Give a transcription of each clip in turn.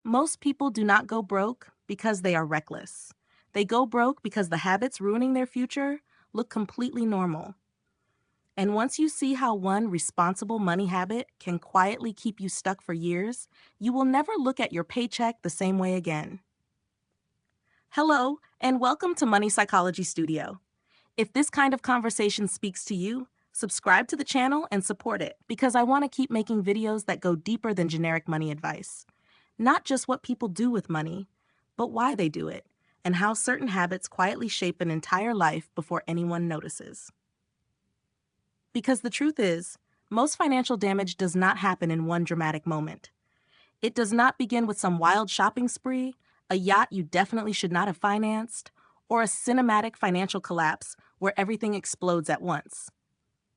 Most people do not go broke because they are reckless. They go broke because the habits ruining their future look completely normal. And once you see how one responsible money habit can quietly keep you stuck for years, you will never look at your paycheck the same way again. Hello, and welcome to Money Psychology Studio. If this kind of conversation speaks to you, subscribe to the channel and support it because I want to keep making videos that go deeper than generic money advice. Not just what people do with money, but why they do it, and how certain habits quietly shape an entire life before anyone notices. Because the truth is, most financial damage does not happen in one dramatic moment. It does not begin with some wild shopping spree, a yacht you definitely should not have financed, or a cinematic financial collapse where everything explodes at once.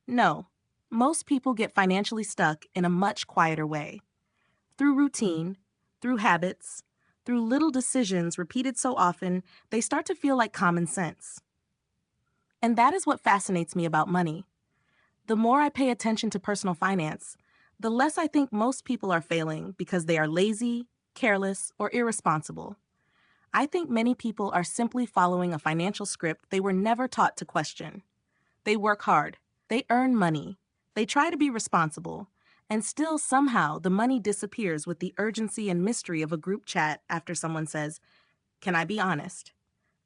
No, most people get financially stuck in a much quieter way. Through routine, through habits, through little decisions repeated so often, they start to feel like common sense. And that is what fascinates me about money. The more I pay attention to personal finance, the less I think most people are failing because they are lazy, careless, or irresponsible. I think many people are simply following a financial script they were never taught to question. They work hard, they earn money, they try to be responsible, and still somehow the money disappears with the urgency and mystery of a group chat after someone says, "Can I be honest?"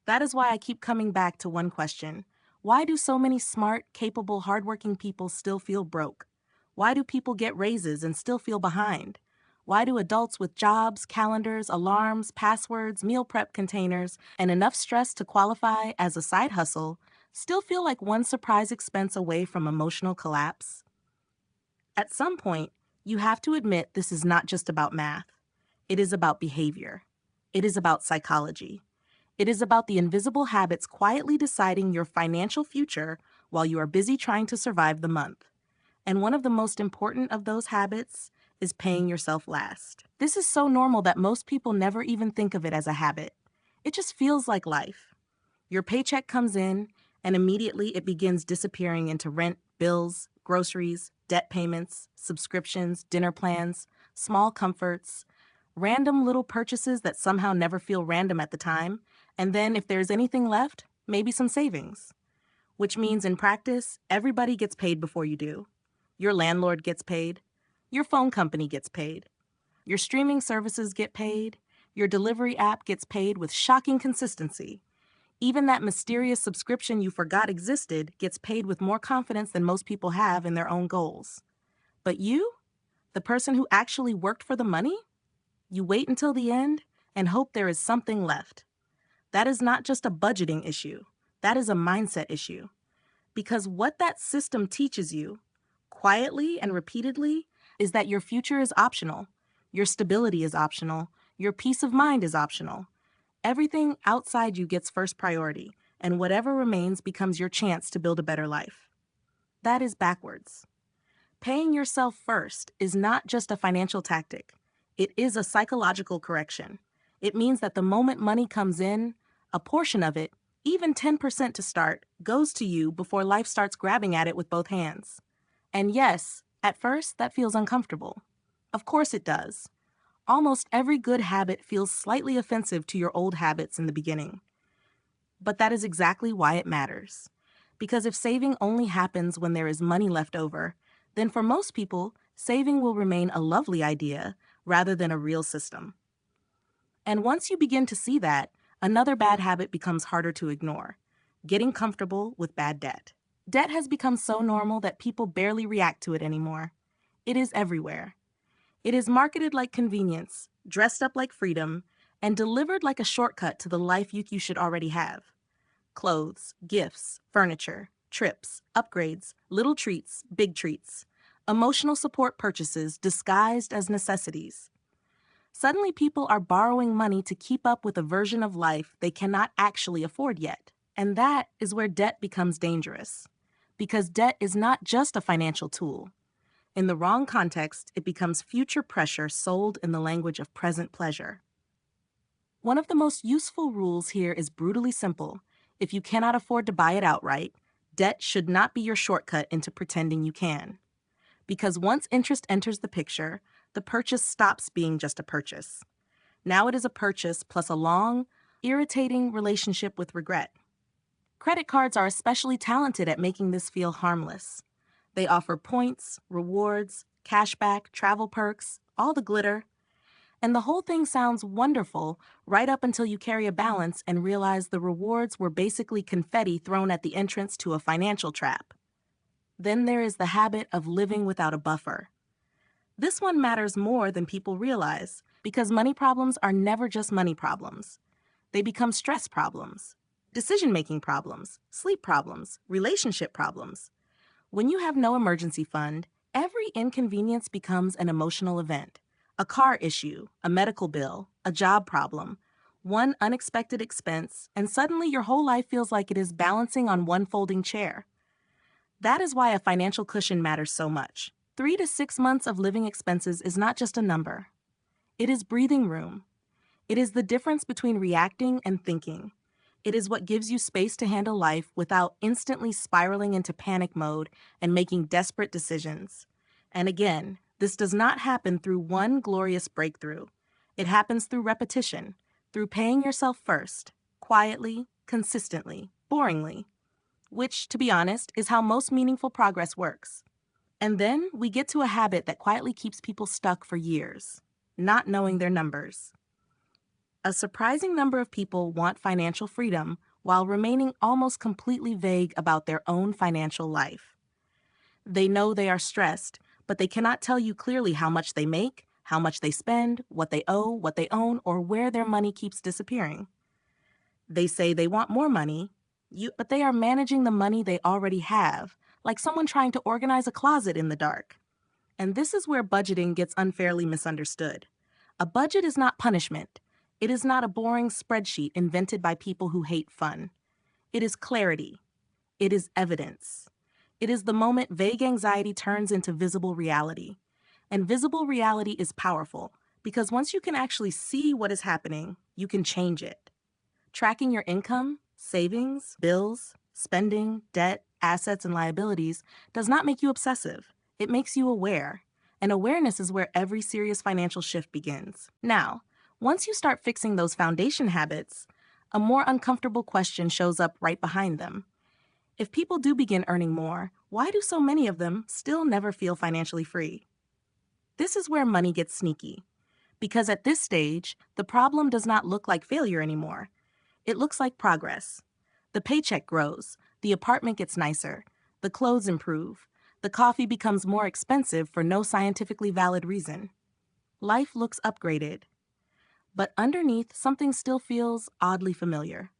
That is why I keep coming back to one question. Why do so many smart, capable, hardworking people still feel broke? Why do people get raises and still feel behind? Why do adults with jobs, calendars, alarms, passwords, meal prep containers, and enough stress to qualify as a side hustle still feel like one surprise expense away from emotional collapse? At some point, you have to admit this is not just about math. It is about behavior. It is about psychology. It is about the invisible habits quietly deciding your financial future while you are busy trying to survive the month. And one of the most important of those habits is paying yourself last. This is so normal that most people never even think of it as a habit. It just feels like life. Your paycheck comes in, and immediately it begins disappearing into rent, bills, groceries, debt payments, subscriptions, dinner plans, small comforts, random little purchases that somehow never feel random at the time, and then if there's anything left, maybe some savings. Which means in practice, everybody gets paid before you do. Your landlord gets paid. Your phone company gets paid. Your streaming services get paid. Your delivery app gets paid with shocking consistency. Even that mysterious subscription you forgot existed gets paid with more confidence than most people have in their own goals. But you, the person who actually worked for the money, you wait until the end and hope there is something left. That is not just a budgeting issue. That is a mindset issue. Because what that system teaches you, quietly and repeatedly, is that your future is optional, your stability is optional, your peace of mind is optional. Everything outside you gets first priority, and whatever remains becomes your chance to build a better life. That is backwards. Paying yourself first is not just a financial tactic. It is a psychological correction. It means that the moment money comes in, a portion of it, even 10% to start, goes to you before life starts grabbing at it with both hands. And yes, at first that feels uncomfortable. Of course it does. Almost every good habit feels slightly offensive to your old habits in the beginning. But that is exactly why it matters. Because if saving only happens when there is money left over, then for most people, saving will remain a lovely idea rather than a real system. And once you begin to see that, another bad habit becomes harder to ignore: getting comfortable with bad debt. Debt has become so normal that people barely react to it anymore. It is everywhere. It is marketed like convenience, dressed up like freedom, and delivered like a shortcut to the life you should already have. Clothes, gifts, furniture, trips, upgrades, little treats, big treats, emotional support purchases disguised as necessities. Suddenly, people are borrowing money to keep up with a version of life they cannot actually afford yet. And that is where debt becomes dangerous. Because debt is not just a financial tool. In the wrong context, it becomes future pressure sold in the language of present pleasure. One of the most useful rules here is brutally simple. If you cannot afford to buy it outright, debt should not be your shortcut into pretending you can. Because once interest enters the picture, the purchase stops being just a purchase. Now it is a purchase plus a long, irritating relationship with regret. Credit cards are especially talented at making this feel harmless. They offer points, rewards, cashback, travel perks, all the glitter. And the whole thing sounds wonderful right up until you carry a balance and realize the rewards were basically confetti thrown at the entrance to a financial trap. Then there is the habit of living without a buffer. This one matters more than people realize because money problems are never just money problems. They become stress problems, decision-making problems, sleep problems, relationship problems. When you have no emergency fund, every inconvenience becomes an emotional event. A car issue, a medical bill, a job problem, one unexpected expense, and suddenly your whole life feels like it is balancing on one folding chair. That is why a financial cushion matters so much. 3 to 6 months of living expenses is not just a number. It is breathing room. It is the difference between reacting and thinking. It is what gives you space to handle life without instantly spiraling into panic mode and making desperate decisions. And again, this does not happen through one glorious breakthrough. It happens through repetition, through paying yourself first, quietly, consistently, boringly, which, to be honest, is how most meaningful progress works. And then we get to a habit that quietly keeps people stuck for years, not knowing their numbers. A surprising number of people want financial freedom while remaining almost completely vague about their own financial life. They know they are stressed, but they cannot tell you clearly how much they make, how much they spend, what they owe, what they own, or where their money keeps disappearing. They say they want more money, but they are managing the money they already have, like someone trying to organize a closet in the dark. And this is where budgeting gets unfairly misunderstood. A budget is not punishment. It is not a boring spreadsheet invented by people who hate fun. It is clarity. It is evidence. It is the moment vague anxiety turns into visible reality. And visible reality is powerful because once you can actually see what is happening, you can change it. Tracking your income, savings, bills, spending, debt, assets, and liabilities does not make you obsessive. It makes you aware. And awareness is where every serious financial shift begins. Now, once you start fixing those foundation habits, a more uncomfortable question shows up right behind them. If people do begin earning more, why do so many of them still never feel financially free? This is where money gets sneaky. Because at this stage, the problem does not look like failure anymore. It looks like progress. The paycheck grows, the apartment gets nicer, the clothes improve, the coffee becomes more expensive for no scientifically valid reason. Life looks upgraded. But underneath, something still feels oddly familiar.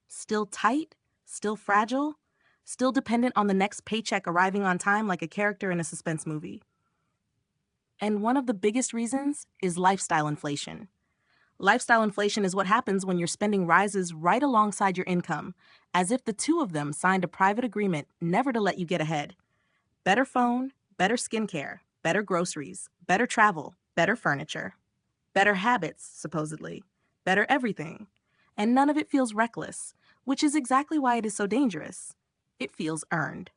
Still tight, still fragile, still dependent on the next paycheck arriving on time like a character in a suspense movie. And one of the biggest reasons is lifestyle inflation. Lifestyle inflation is what happens when your spending rises right alongside your income, as if the two of them signed a private agreement never to let you get ahead. Better phone, better skincare, better groceries, better travel, better furniture, better habits, supposedly, better everything. And none of it feels reckless, which is exactly why it is so dangerous. It feels earned.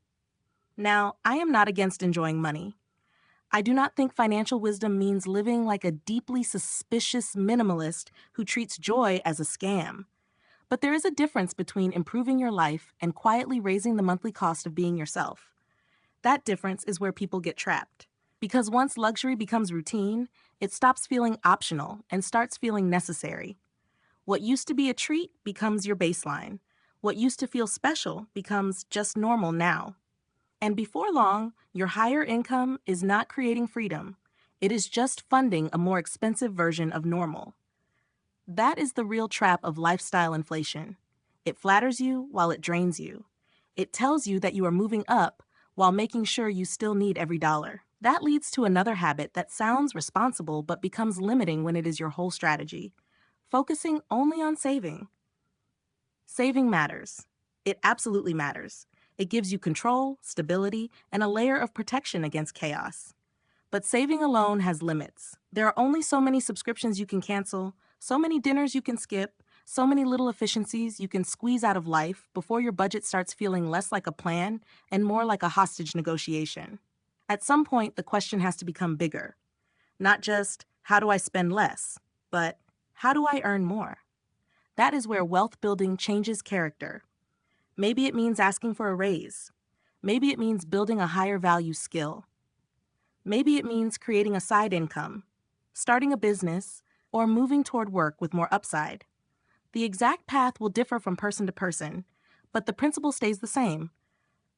Now, I am not against enjoying money. I do not think financial wisdom means living like a deeply suspicious minimalist who treats joy as a scam. But there is a difference between improving your life and quietly raising the monthly cost of being yourself. That difference is where people get trapped. Because once luxury becomes routine, it stops feeling optional and starts feeling necessary. What used to be a treat becomes your baseline. What used to feel special becomes just normal now. And before long, your higher income is not creating freedom. It is just funding a more expensive version of normal. That is the real trap of lifestyle inflation. It flatters you while it drains you. It tells you that you are moving up while making sure you still need every dollar. That leads to another habit that sounds responsible but becomes limiting when it is your whole strategy. Focusing only on saving. Saving matters. It absolutely matters. It gives you control, stability, and a layer of protection against chaos. But saving alone has limits. There are only so many subscriptions you can cancel, so many dinners you can skip, so many little efficiencies you can squeeze out of life before your budget starts feeling less like a plan and more like a hostage negotiation. At some point, the question has to become bigger. Not just, how do I spend less? But, How do I earn more? That is where wealth building changes character. Maybe it means asking for a raise. Maybe it means building a higher value skill. Maybe it means creating a side income, starting a business, or moving toward work with more upside. The exact path will differ from person to person, but the principle stays the same.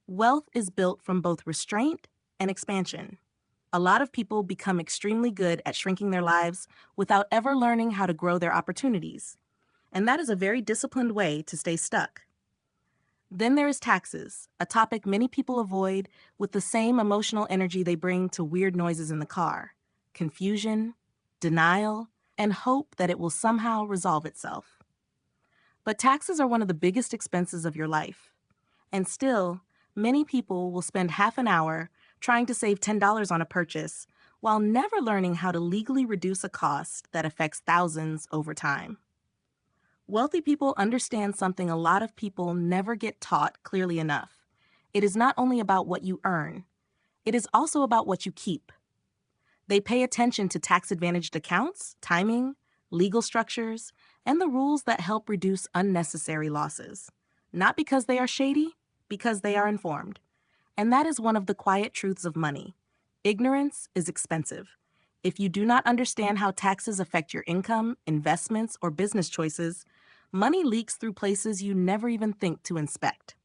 Wealth is built from both restraint and expansion. A lot of people become extremely good at shrinking their lives without ever learning how to grow their opportunities. And that is a very disciplined way to stay stuck. Then there is taxes, a topic many people avoid with the same emotional energy they bring to weird noises in the car: confusion, denial, and hope that it will somehow resolve itself. But taxes are one of the biggest expenses of your life. And still, many people will spend half an hour trying to save $10 on a purchase while never learning how to legally reduce a cost that affects thousands over time. Wealthy people understand something a lot of people never get taught clearly enough. It is not only about what you earn, it is also about what you keep. They pay attention to tax-advantaged accounts, timing, legal structures, and the rules that help reduce unnecessary losses. Not because they are shady, because they are informed. And that is one of the quiet truths of money. Ignorance is expensive. If you do not understand how taxes affect your income, investments, or business choices, money leaks through places you never even think to inspect.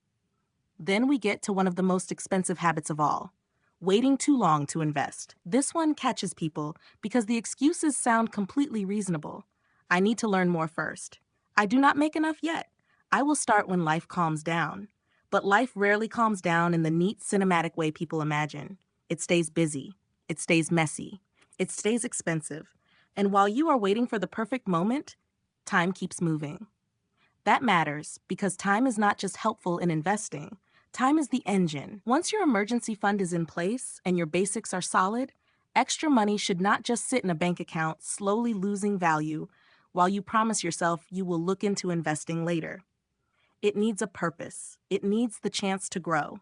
Then we get to one of the most expensive habits of all: waiting too long to invest. This one catches people because the excuses sound completely reasonable. I need to learn more first. I do not make enough yet. I will start when life calms down. But life rarely calms down in the neat cinematic way people imagine. It stays busy. It stays messy. It stays expensive. And while you are waiting for the perfect moment, time keeps moving. That matters because time is not just helpful in investing. Time is the engine. Once your emergency fund is in place and your basics are solid, extra money should not just sit in a bank account slowly losing value while you promise yourself you will look into investing later. It needs a purpose. It needs the chance to grow.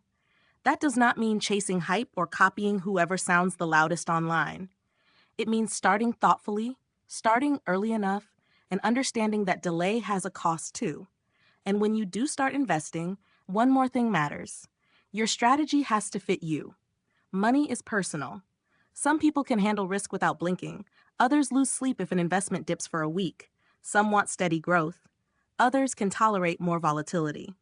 That does not mean chasing hype or copying whoever sounds the loudest online. It means starting thoughtfully, starting early enough, and understanding that delay has a cost too. And when you do start investing, one more thing matters. Your strategy has to fit you. Money is personal. Some people can handle risk without blinking. Others lose sleep if an investment dips for a week. Some want steady growth. Others can tolerate more volatility.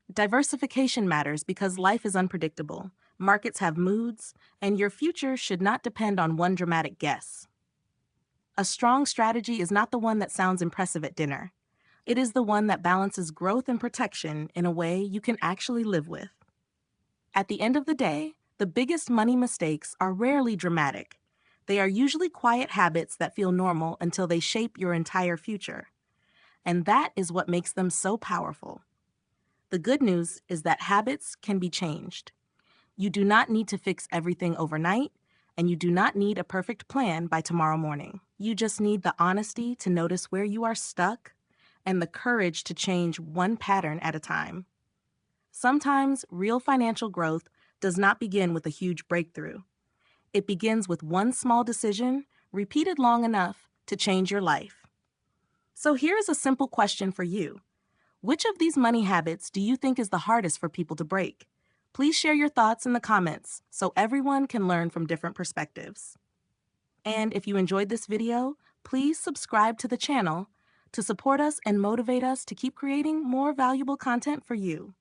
Diversification matters because life is unpredictable. Markets have moods, and your future should not depend on one dramatic guess. A strong strategy is not the one that sounds impressive at dinner. It is the one that balances growth and protection in a way you can actually live with. At the end of the day, the biggest money mistakes are rarely dramatic. They are usually quiet habits that feel normal until they shape your entire future. And that is what makes them so powerful. The good news is that habits can be changed. You do not need to fix everything overnight, and you do not need a perfect plan by tomorrow morning. You just need the honesty to notice where you are stuck and the courage to change one pattern at a time. Sometimes real financial growth does not begin with a huge breakthrough. It begins with one small decision repeated long enough to change your life. So here is a simple question for you. Which of these money habits do you think is the hardest for people to break? Please share your thoughts in the comments so everyone can learn from different perspectives. And if you enjoyed this video, please subscribe to the channel to support us and motivate us to keep creating more valuable content for you.